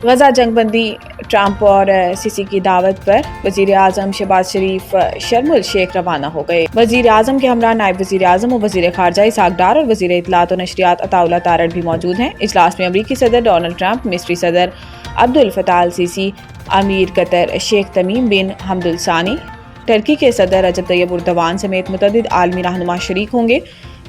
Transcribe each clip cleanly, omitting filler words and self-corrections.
غزہ جنگ بندی، ٹرمپ اور سیسی کی دعوت پر وزیر اعظم شہباز شریف شرم الشیخ روانہ ہو گئے۔ وزیر اعظم کے ہمراہ نائب وزیر اعظم و وزیر خارجہ اسحاق ڈار اور وزیر اطلاعات و نشریات عطا اللہ تارڑ بھی موجود ہیں۔ اجلاس میں امریکی صدر ڈونلڈ ٹرمپ، مصری صدر عبد الفتاح السیسی، امیر قطر شیخ تمیم بن حمد الثانی، ترکی کے صدر رجب طیب اردوان سمیت متعدد عالمی رہنما شریک ہوں گے۔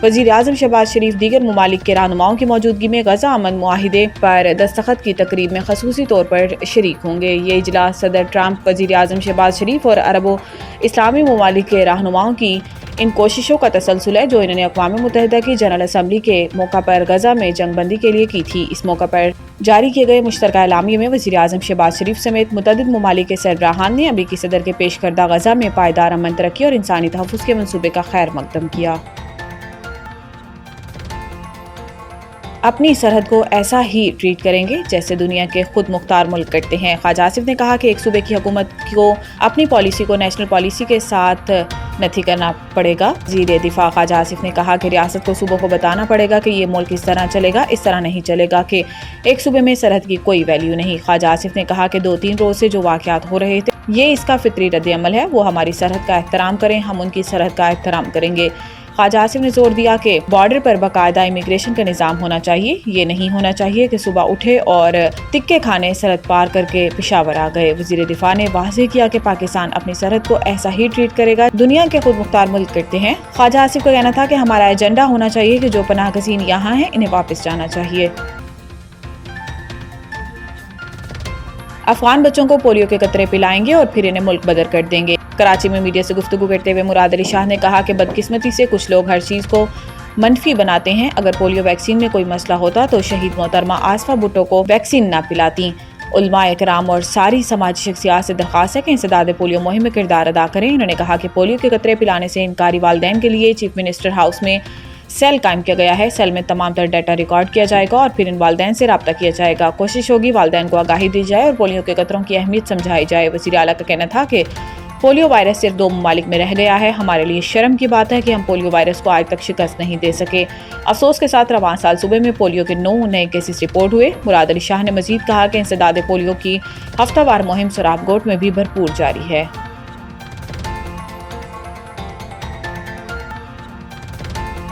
وزیر اعظم شہباز شریف دیگر ممالک کے رہنماؤں کی موجودگی میں غزہ امن معاہدے پر دستخط کی تقریب میں خصوصی طور پر شریک ہوں گے۔ یہ اجلاس صدر ٹرمپ، وزیر اعظم شہباز شریف اور عرب و اسلامی ممالک کے رہنماؤں کی ان کوششوں کا تسلسل ہے جو انہوں نے اقوام متحدہ کی جنرل اسمبلی کے موقع پر غزہ میں جنگ بندی کے لیے کی تھی۔ اس موقع پر جاری کیے گئے مشترکہ اعلامیے میں وزیر اعظم شہباز شریف سمیت متعدد ممالک کے سربراہان نے امریکی صدر کے پیش کردہ غزہ میں پائیدار امن، ترقی اور انسانی تحفظ کے منصوبے کا خیر مقدم کیا۔ اپنی سرحد کو ایسا ہی ٹریٹ کریں گے جیسے دنیا کے خود مختار ملک کرتے ہیں۔ خواجہ آصف نے کہا کہ ایک صوبے کی حکومت کو اپنی پالیسی کو نیشنل پالیسی کے ساتھ نتھی کرنا پڑے گا۔ وزیر دفاع خواجہ آصف نے کہا کہ ریاست کو صوبوں کو بتانا پڑے گا کہ یہ ملک اس طرح چلے گا، اس طرح نہیں چلے گا، کہ ایک صوبے میں سرحد کی کوئی ویلیو نہیں۔ خواجہ آصف نے کہا کہ 2-3 روز سے جو واقعات ہو رہے تھے یہ اس کا فطری رد عمل ہے، وہ ہماری سرحد کا احترام کریں، ہم ان کی سرحد کا احترام کریں گے۔ خواجہ آصف نے زور دیا کہ بارڈر پر باقاعدہ امیگریشن کا نظام ہونا چاہیے، یہ نہیں ہونا چاہیے کہ صبح اٹھے اور تکے کھانے سرحد پار کر کے پشاور آ گئے۔ وزیر دفاع نے واضح کیا کہ پاکستان اپنی سرحد کو ایسا ہی ٹریٹ کرے گا دنیا کے خود مختار ملک کرتے ہیں۔ خواجہ آصف کا کہنا تھا کہ ہمارا ایجنڈا ہونا چاہیے کہ جو پناہ گزین یہاں ہیں انہیں واپس جانا چاہیے۔ افغان بچوں کو پولیو کے قطرے پلائیں گے اور پھر انہیں ملک بدر کر دیں گے۔ کراچی میں میڈیا سے گفتگو کرتے ہوئے مراد علی شاہ نے کہا کہ بدقسمتی سے کچھ لوگ ہر چیز کو منفی بناتے ہیں۔ اگر پولیو ویکسین میں کوئی مسئلہ ہوتا تو شہید محترمہ آصفہ بھٹو کو ویکسین نہ پلاتیں۔ علماء اکرام اور ساری سماجی شخصیات سے درخواست ہے کہ انسداد پولیو مہم میں کردار ادا کریں۔ انہوں نے کہا کہ پولیو کے قطرے پلانے سے انکاری والدین کے لیے چیف منسٹر ہاؤس میں سیل قائم کیا گیا ہے۔ سیل میں تمام تر ڈیٹا ریکارڈ کیا جائے گا اور پھر ان والدین سے رابطہ کیا جائے گا۔ کوشش ہوگی والدین کو آگاہی دی جائے اور پولیو کے قطروں کی اہمیت سمجھائی جائے۔ وزیر اعلیٰ کا کہنا تھا کہ پولیو وائرس صرف 2 ممالک میں رہ گیا ہے۔ ہمارے لیے شرم کی بات ہے کہ ہم پولیو وائرس کو آج تک شکست نہیں دے سکے۔ افسوس کے ساتھ رواں سال صوبے میں پولیو کے 9 نئے کیسز رپورٹ ہوئے۔ مراد علی شاہ نے مزید کہا کہ انسداد پولیو کی ہفتہ وار مہم سراب گوٹ میں بھی بھرپور جاری ہے۔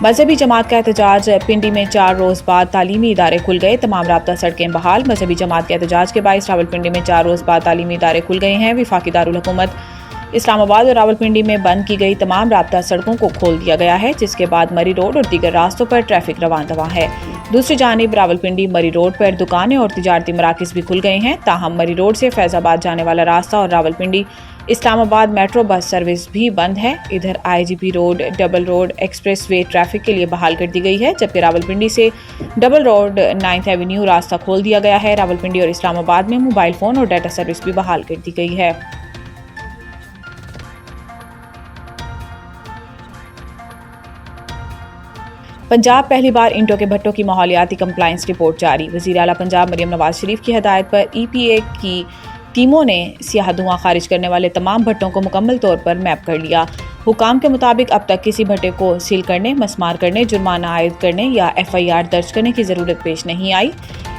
مذہبی جماعت کا احتجاج، پنڈی میں 4 روز بعد تعلیمی ادارے کھل گئے، تمام رابطہ سڑکیں بحال۔ مذہبی جماعت کے احتجاج کے باعث راولپنڈی میں 4 روز بعد تعلیمی ادارے کھل گئے ہیں۔ وفاقی دارالحکومت اسلام آباد اور راولپنڈی میں بند کی گئی تمام رابطہ سڑکوں کو کھول دیا گیا ہے، جس کے بعد مری روڈ اور دیگر راستوں پر ٹریفک رواں دواں ہے۔ دوسری جانب راولپنڈی مری روڈ پر دکانیں اور تجارتی مراکز بھی کھل گئے ہیں، تاہم مری روڈ سے فیض آباد جانے والا راستہ اور راولپنڈی اسلام آباد میٹرو بس سروس بھی بند ہے۔ ادھر I G P road, double road expressway traffic کے لیے بحال کر دی گئی ہے، جبکہ راولپنڈی سے ڈبل روڈ 9 ایونیو راستہ کھول دیا گیا ہے۔ راولپنڈی اور اسلام آباد میں موبائل فون اور ڈیٹا سروس بھی بحال کر دی گئی ہے۔ پنجاب پہلی بار اینٹوں کے بھٹوں کی ماحولیاتی کمپلائنس رپورٹ جاری۔ وزیر اعلیٰ پنجاب مریم نواز شریف کی ہدایت پر ای پی اے کی ٹیموں نے سیاہ دھواں خارج کرنے والے تمام بھٹوں کو مکمل طور پر میپ کر لیا۔ حکام کے مطابق اب تک کسی بھٹے کو سیل کرنے، مسمار کرنے، جرمانہ عائد کرنے یا ایف آئی آر درج کرنے کی ضرورت پیش نہیں آئی۔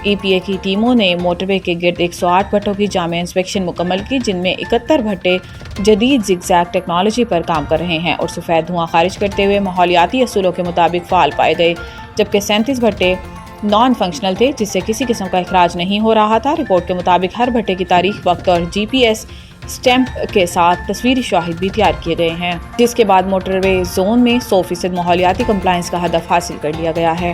ای پی اے کی ٹیموں نے موٹر وے کے گرد 108 بھٹوں کی جامع انسپیکشن مکمل کی، جن میں 71 بھٹے جدید زگ زیگ ٹیکنالوجی پر کام کر رہے ہیں اور سفید دھواں خارج کرتے ہوئے ماحولیاتی اصولوں کے مطابق فعال پائے گئے، جبکہ 37 بھٹے نان فنکشنل تھے جس سے کسی قسم کا اخراج نہیں ہو رہا تھا۔ رپورٹ کے مطابق ہر بھٹے کی تاریخ، وقت اور جی پی ایس سٹیمپ کے ساتھ تصویری شواہد بھی تیار کیے گئے ہیں، جس کے بعد موٹر وے زون میں 100% ماحولیاتی کمپلائنس کا ہدف حاصل کر لیا گیا ہے۔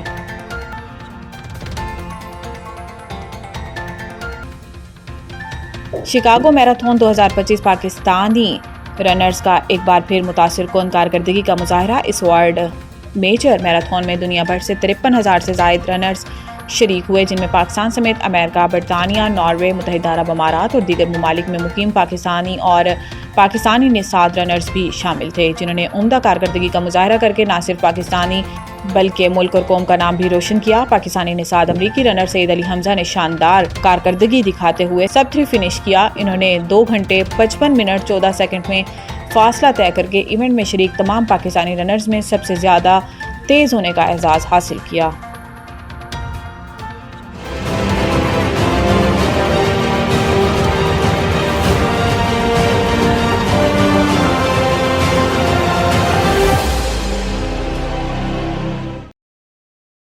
شکاگو میراتھن 2025 پاکستانی رنرز کا ایک بار پھر متاثر کن کارکردگی کا مظاہرہ۔ اس ورلڈ میجر میراتھن میں دنیا بھر سے 53,000 سے زائد رنرز شریک ہوئے، جن میں پاکستان سمیت امریکہ، برطانیہ، ناروے، متحدہ عرب امارات اور دیگر ممالک میں مقیم پاکستانی نژاد رنرز بھی شامل تھے، جنہوں نے عمدہ کارکردگی کا مظاہرہ کر کے نہ صرف پاکستانی بلکہ ملک اور قوم کا نام بھی روشن کیا۔ پاکستانی نژاد امریکی رنر سعید علی حمزہ نے شاندار کارکردگی دکھاتے ہوئے سب 3 فنش کیا۔ انہوں نے 2 گھنٹے 55 منٹ 14 سیکنڈ میں فاصلہ طے کر کے ایونٹ میں شریک تمام پاکستانی رنرز میں سب سے زیادہ تیز ہونے کا اعزاز حاصل کیا۔